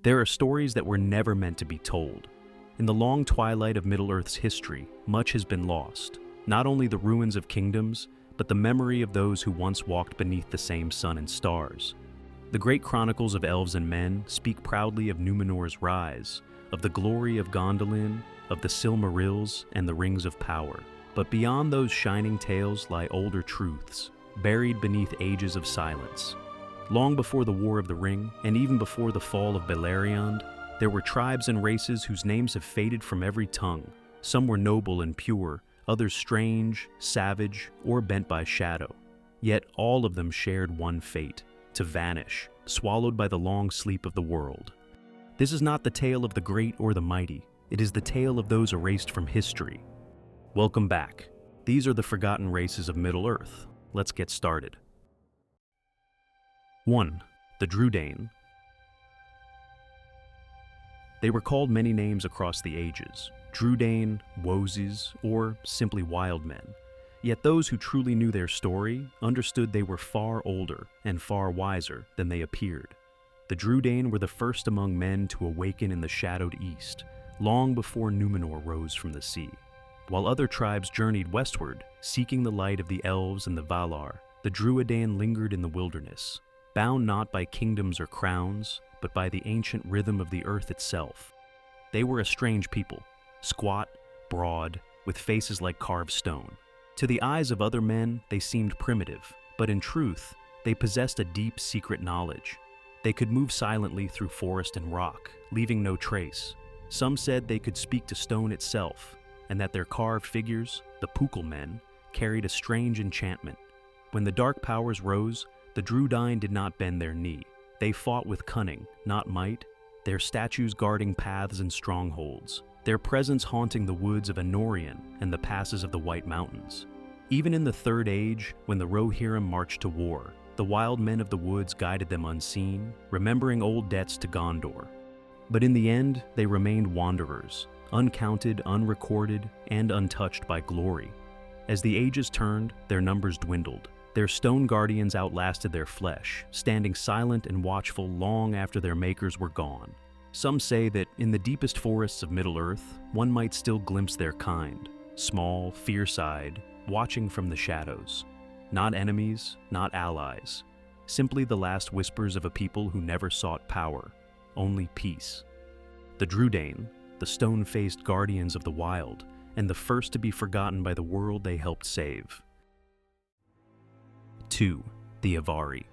There are stories that were never meant to be told. In the long twilight of Middle-earth's history, much has been lost. Not only the ruins of kingdoms, but the memory of those who once walked beneath the same sun and stars. The great chronicles of elves and men speak proudly of Númenor's rise, of the glory of Gondolin, of the Silmarils and the Rings of Power. But beyond those shining tales lie older truths, buried beneath ages of silence. Long before the War of the Ring, and even before the fall of Beleriand, there were tribes and races whose names have faded from every tongue. Some were noble and pure, others strange, savage, or bent by shadow. Yet all of them shared one fate: to vanish, swallowed by the long sleep of the world. This is not the tale of the great or the mighty. It is the tale of those erased from history. Welcome back. These are the forgotten races of Middle-earth. Let's get started. 1. The Drúedain. They were called many names across the ages: Drúedain, Woses, or simply wild men. Yet those who truly knew their story understood they were far older and far wiser than they appeared. The Drúedain were the first among men to awaken in the shadowed east, long before Númenor rose from the sea. While other tribes journeyed westward, seeking the light of the elves and the Valar, the Drúedain lingered in the wilderness, bound not by kingdoms or crowns, but by the ancient rhythm of the earth itself. They were a strange people, squat, broad, with faces like carved stone. To the eyes of other men, they seemed primitive, but in truth, they possessed a deep secret knowledge. They could move silently through forest and rock, leaving no trace. Some said they could speak to stone itself, and that their carved figures, the Púkel men, carried a strange enchantment. When the dark powers rose, the Drúedain did not bend their knee. They fought with cunning, not might, their statues guarding paths and strongholds, their presence haunting the woods of Anórien and the passes of the White Mountains. Even in the Third Age, when the Rohirrim marched to war, the wild men of the woods guided them unseen, remembering old debts to Gondor. But in the end, they remained wanderers, uncounted, unrecorded, and untouched by glory. As the ages turned, their numbers dwindled. Their stone guardians outlasted their flesh, standing silent and watchful long after their makers were gone. Some say that in the deepest forests of Middle-earth, one might still glimpse their kind, small, fierce-eyed, watching from the shadows. Not enemies, not allies, simply the last whispers of a people who never sought power, only peace. The Drúedain, the stone-faced guardians of the wild, and the first to be forgotten by the world they helped save. 2. The Avari.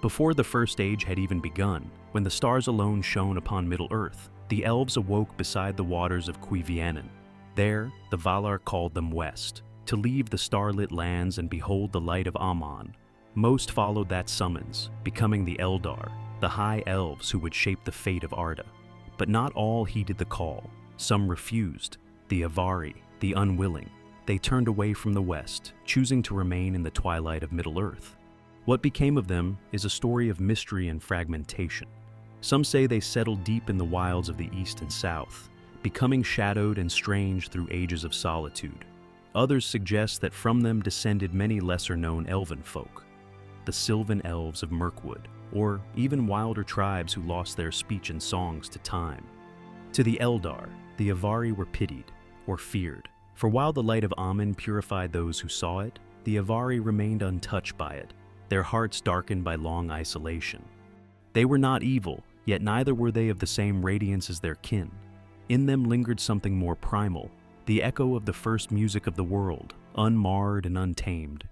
Before the First Age had even begun, when the stars alone shone upon Middle-earth, the elves awoke beside the waters of Cuivianen. There, the Valar called them west, to leave the starlit lands and behold the light of Aman. Most followed that summons, becoming the Eldar, the high elves who would shape the fate of Arda. But not all heeded the call. Some refused, the Avari, the unwilling. They turned away from the west, choosing to remain in the twilight of Middle-earth. What became of them is a story of mystery and fragmentation. Some say they settled deep in the wilds of the east and south, becoming shadowed and strange through ages of solitude. Others suggest that from them descended many lesser-known elven folk, the Sylvan elves of Mirkwood, or even wilder tribes who lost their speech and songs to time. To the Eldar, the Avari were pitied, or feared, for while the light of Aman purified those who saw it, the Avari remained untouched by it, their hearts darkened by long isolation. They were not evil, yet neither were they of the same radiance as their kin. In them lingered something more primal, the echo of the first music of the world, unmarred and untamed.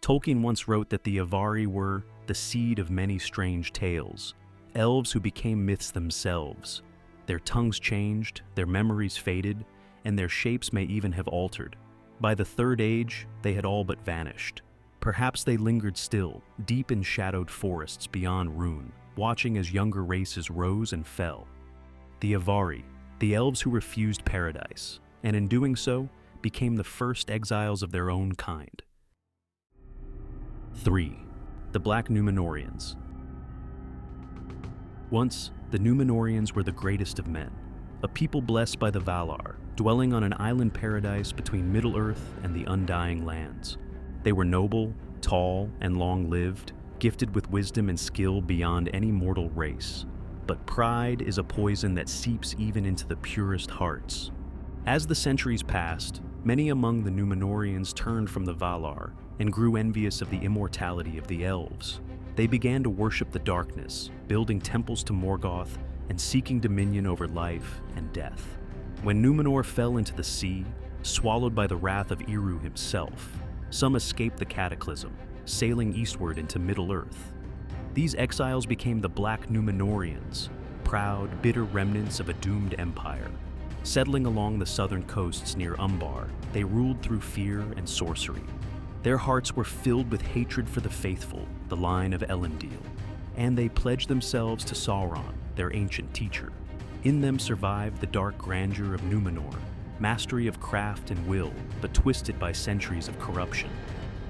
Tolkien once wrote that the Avari were the seed of many strange tales, elves who became myths themselves. Their tongues changed, their memories faded, and their shapes may even have altered. By the Third Age, they had all but vanished. Perhaps they lingered still, deep in shadowed forests beyond Rhûn, watching as younger races rose and fell. The Avari, the elves who refused paradise, and in doing so, became the first exiles of their own kind. 3. The Black Númenóreans. Once, the Númenóreans were the greatest of men, a people blessed by the Valar, dwelling on an island paradise between Middle-earth and the Undying Lands. They were noble, tall, and long-lived, gifted with wisdom and skill beyond any mortal race. But pride is a poison that seeps even into the purest hearts. As the centuries passed, many among the Númenóreans turned from the Valar and grew envious of the immortality of the elves. They began to worship the darkness, building temples to Morgoth and seeking dominion over life and death. When Númenor fell into the sea, swallowed by the wrath of Eru himself, some escaped the cataclysm, sailing eastward into Middle-earth. These exiles became the Black Númenóreans, proud, bitter remnants of a doomed empire. Settling along the southern coasts near Umbar, they ruled through fear and sorcery. Their hearts were filled with hatred for the faithful, the line of Elendil, and they pledged themselves to Sauron, their ancient teacher. In them survived the dark grandeur of Númenor, mastery of craft and will, but twisted by centuries of corruption.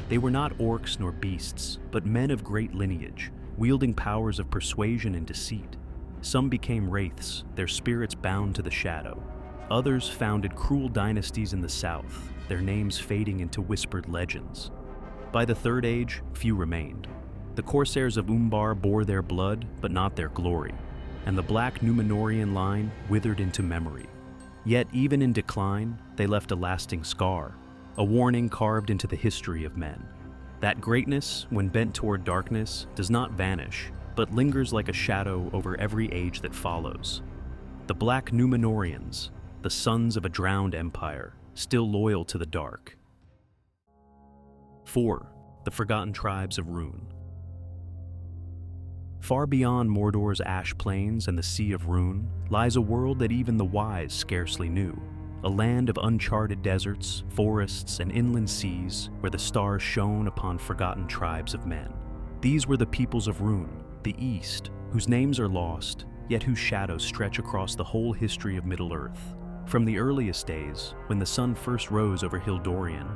They were not orcs nor beasts, but men of great lineage, wielding powers of persuasion and deceit. Some became wraiths, their spirits bound to the shadow. Others founded cruel dynasties in the south, their names fading into whispered legends. By the Third Age, few remained. The Corsairs of Umbar bore their blood, but not their glory, and the Black Númenórean line withered into memory. Yet even in decline, they left a lasting scar, a warning carved into the history of men. That greatness, when bent toward darkness, does not vanish, but lingers like a shadow over every age that follows. The Black Númenóreans, the sons of a drowned empire, still loyal to the dark. 4. The Forgotten Tribes of Rhûn. Far beyond Mordor's ash plains and the Sea of Rhûn lies a world that even the wise scarcely knew, a land of uncharted deserts, forests, and inland seas where the stars shone upon forgotten tribes of men. These were the peoples of Rhûn, the East, whose names are lost, yet whose shadows stretch across the whole history of Middle-earth. From the earliest days, when the sun first rose over Hildorian,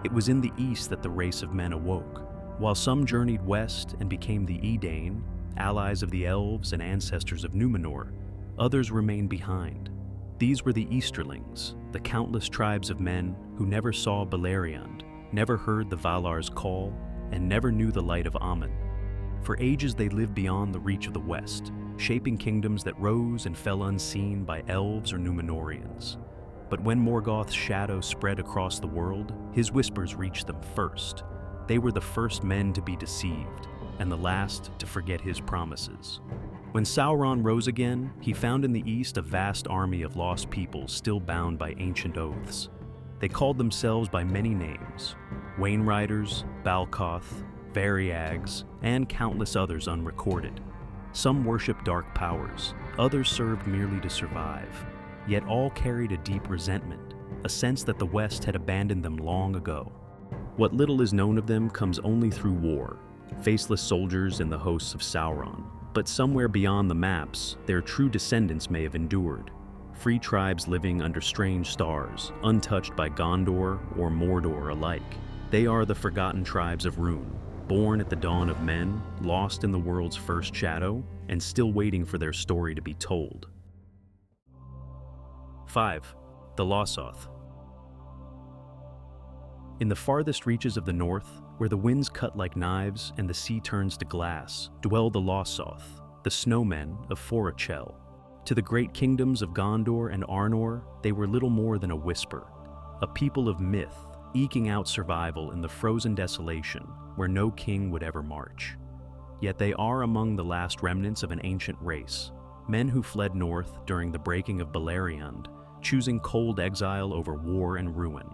it was in the east that the race of men awoke. While some journeyed west and became the Edain, allies of the elves and ancestors of Númenor, others remained behind. These were the Easterlings, the countless tribes of men who never saw Beleriand, never heard the Valar's call, and never knew the light of Aman. For ages they lived beyond the reach of the West, shaping kingdoms that rose and fell unseen by elves or Númenóreans. But when Morgoth's shadow spread across the world, his whispers reached them first. They were the first men to be deceived, and the last to forget his promises. When Sauron rose again, he found in the east a vast army of lost peoples still bound by ancient oaths. They called themselves by many names: Wainriders, Balcoth, Variags, and countless others unrecorded. Some worshipped dark powers, others served merely to survive, yet all carried a deep resentment, a sense that the West had abandoned them long ago. What little is known of them comes only through war, faceless soldiers in the hosts of Sauron. But somewhere beyond the maps, their true descendants may have endured. Free tribes living under strange stars, untouched by Gondor or Mordor alike. They are the Forgotten Tribes of Rhûn, born at the dawn of men, lost in the world's first shadow, and still waiting for their story to be told. 5. The Lossoth. In the farthest reaches of the north, where the winds cut like knives and the sea turns to glass, dwell the Lossoth, the snowmen of Forochel. To the great kingdoms of Gondor and Arnor, they were little more than a whisper, a people of myth, eking out survival in the frozen desolation where no king would ever march. Yet they are among the last remnants of an ancient race, men who fled north during the breaking of Beleriand, choosing cold exile over war and ruin.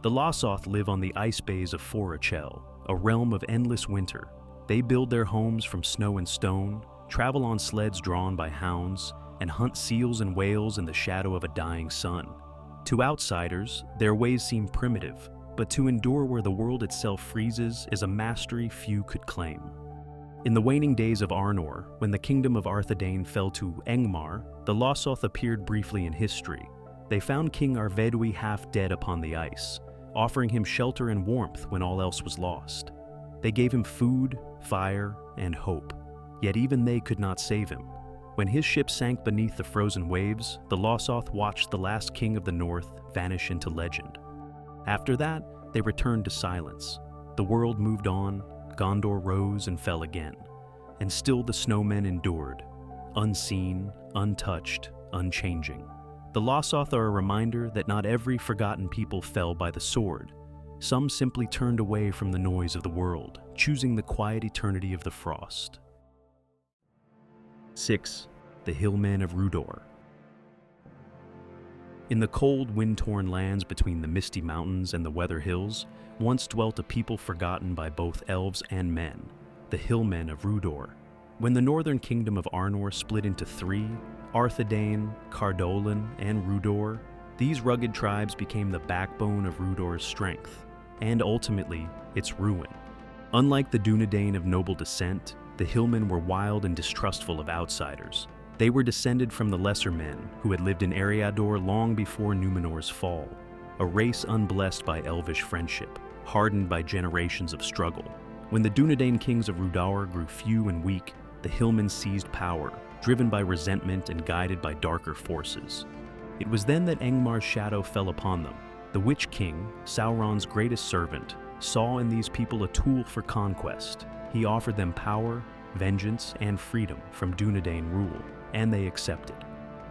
The Lossoth live on the ice bays of Forochel, a realm of endless winter. They build their homes from snow and stone, travel on sleds drawn by hounds, and hunt seals and whales in the shadow of a dying sun. To outsiders, their ways seem primitive, but to endure where the world itself freezes is a mastery few could claim. In the waning days of Arnor, when the kingdom of Arthedain fell to Angmar, the Lossoth appeared briefly in history. They found King Arvedui half dead upon the ice, offering him shelter and warmth when all else was lost. They gave him food, fire, and hope, yet even they could not save him. When his ship sank beneath the frozen waves, the Lossoth watched the last king of the north vanish into legend. After that, they returned to silence. The world moved on, Gondor rose and fell again, and still the snowmen endured, unseen, untouched, unchanging. The Lossoth are a reminder that not every forgotten people fell by the sword. Some simply turned away from the noise of the world, choosing the quiet eternity of the frost. 6. The Hillmen of Rhudaur. In the cold, wind-torn lands between the misty mountains and the weather hills, once dwelt a people forgotten by both elves and men, the Hillmen of Rhudaur. When the northern kingdom of Arnor split into three, Arthedain, Cardolan, and Rhudaur, these rugged tribes became the backbone of Rhudaur's strength, and ultimately, its ruin. Unlike the Drúedain of noble descent, the Hillmen were wild and distrustful of outsiders. They were descended from the lesser men who had lived in Eriador long before Númenor's fall, a race unblessed by elvish friendship, hardened by generations of struggle. When the Drúedain kings of Rhudaur grew few and weak, the Hillmen seized power, driven by resentment and guided by darker forces. It was then that Angmar's shadow fell upon them. The Witch King, Sauron's greatest servant, saw in these people a tool for conquest. He offered them power, vengeance, and freedom from Drúedain rule, and they accepted.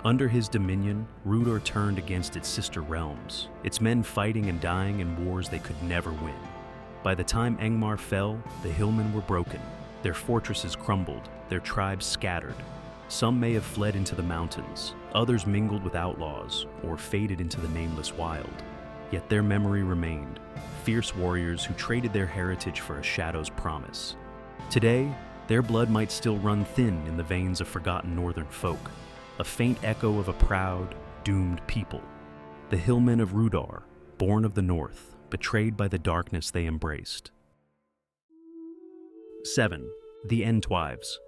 Under his dominion, Rhudaur turned against its sister realms, its men fighting and dying in wars they could never win. By the time Angmar fell, the Hillmen were broken. Their fortresses crumbled, their tribes scattered. Some may have fled into the mountains, others mingled with outlaws, or faded into the nameless wild. Yet their memory remained, fierce warriors who traded their heritage for a shadow's promise. Today, their blood might still run thin in the veins of forgotten northern folk, a faint echo of a proud, doomed people. The Hillmen of Rhudaur, born of the north, betrayed by the darkness they embraced. 7. The Entwives.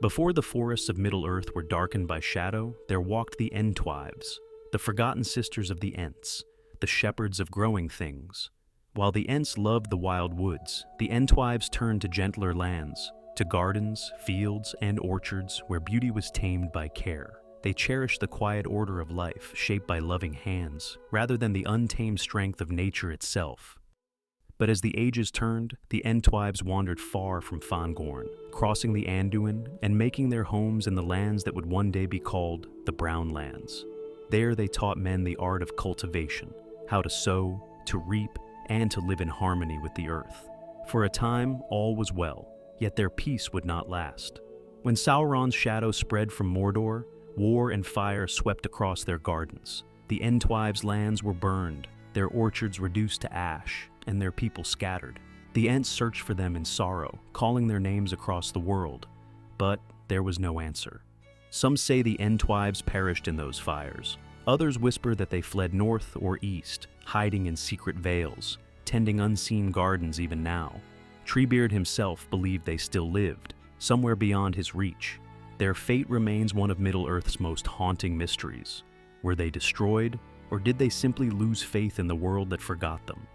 Before the forests of Middle-earth were darkened by shadow, there walked the Entwives, the forgotten sisters of the Ents, the shepherds of growing things. While the Ents loved the wild woods, the Entwives turned to gentler lands, to gardens, fields, and orchards where beauty was tamed by care. They cherished the quiet order of life shaped by loving hands, rather than the untamed strength of nature itself. But as the ages turned, the Entwives wandered far from Fangorn, crossing the Anduin and making their homes in the lands that would one day be called the Brown Lands. There they taught men the art of cultivation, how to sow, to reap, and to live in harmony with the earth. For a time, all was well, yet their peace would not last. When Sauron's shadow spread from Mordor, war and fire swept across their gardens. The Entwives' lands were burned, their orchards reduced to ash, and their people scattered. The Ents searched for them in sorrow, calling their names across the world, but there was no answer. Some say the Entwives perished in those fires. Others whisper that they fled north or east, hiding in secret vales, tending unseen gardens even now. Treebeard himself believed they still lived, somewhere beyond his reach. Their fate remains one of Middle-earth's most haunting mysteries. Were they destroyed, or did they simply lose faith in the world that forgot them?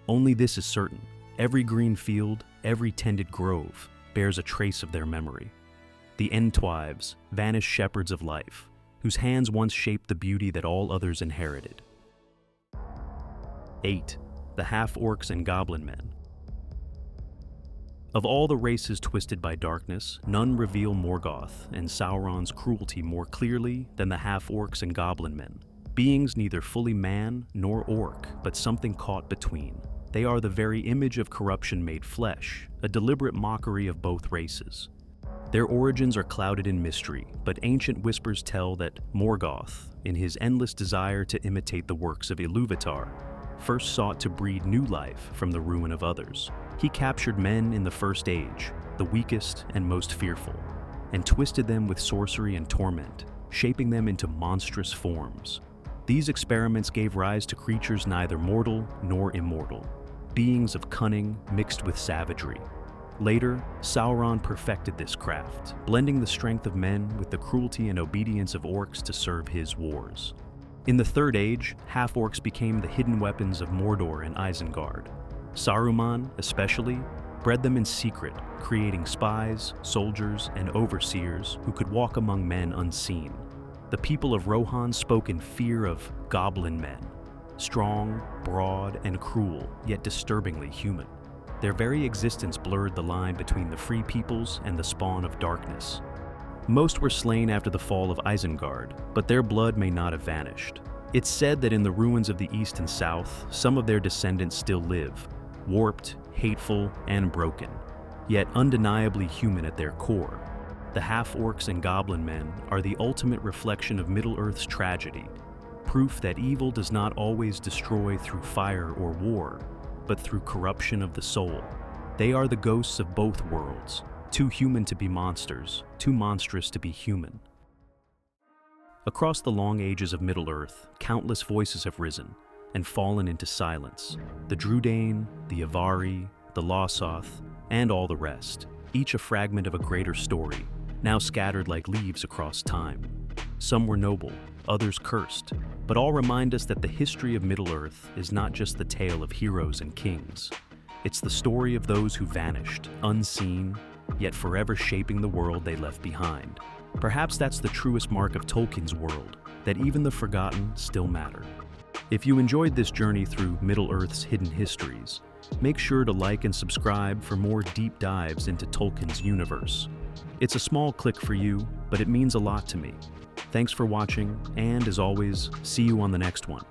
Only this is certain: every green field, every tended grove, bears a trace of their memory. The Entwives, vanished shepherds of life, whose hands once shaped the beauty that all others inherited. 8. The Half-orcs and Goblin-men. Of all the races twisted by darkness, none reveal Morgoth and Sauron's cruelty more clearly than the Half-orcs and Goblin-men. Beings neither fully man nor orc, but something caught between. They are the very image of corruption made flesh, a deliberate mockery of both races. Their origins are clouded in mystery, but ancient whispers tell that Morgoth, in his endless desire to imitate the works of Ilúvatar, first sought to breed new life from the ruin of others. He captured men in the First Age, the weakest and most fearful, and twisted them with sorcery and torment, shaping them into monstrous forms. These experiments gave rise to creatures neither mortal nor immortal, beings of cunning mixed with savagery. Later, Sauron perfected this craft, blending the strength of men with the cruelty and obedience of orcs to serve his wars. In the Third Age, half-orcs became the hidden weapons of Mordor and Isengard. Saruman, especially, bred them in secret, creating spies, soldiers, and overseers who could walk among men unseen. The people of Rohan spoke in fear of goblin men, strong, broad, and cruel, yet disturbingly human. Their very existence blurred the line between the free peoples and the spawn of darkness. Most were slain after the fall of Isengard, but their blood may not have vanished. It's said that in the ruins of the east and south, some of their descendants still live, warped, hateful, and broken, yet undeniably human at their core. The Half-orcs and Goblin-men are the ultimate reflection of Middle-earth's tragedy, proof that evil does not always destroy through fire or war, but through corruption of the soul. They are the ghosts of both worlds, too human to be monsters, too monstrous to be human. Across the long ages of Middle-earth, countless voices have risen and fallen into silence. The Drúedain, the Avari, the Lossoth, and all the rest, each a fragment of a greater story, now scattered like leaves across time. Some were noble, others cursed, but all remind us that the history of Middle-earth is not just the tale of heroes and kings. It's the story of those who vanished, unseen, yet forever shaping the world they left behind. Perhaps that's the truest mark of Tolkien's world, that even the forgotten still matter. If you enjoyed this journey through Middle-earth's hidden histories, make sure to like and subscribe for more deep dives into Tolkien's universe. It's a small click for you, but it means a lot to me. Thanks for watching, and as always, see you on the next one.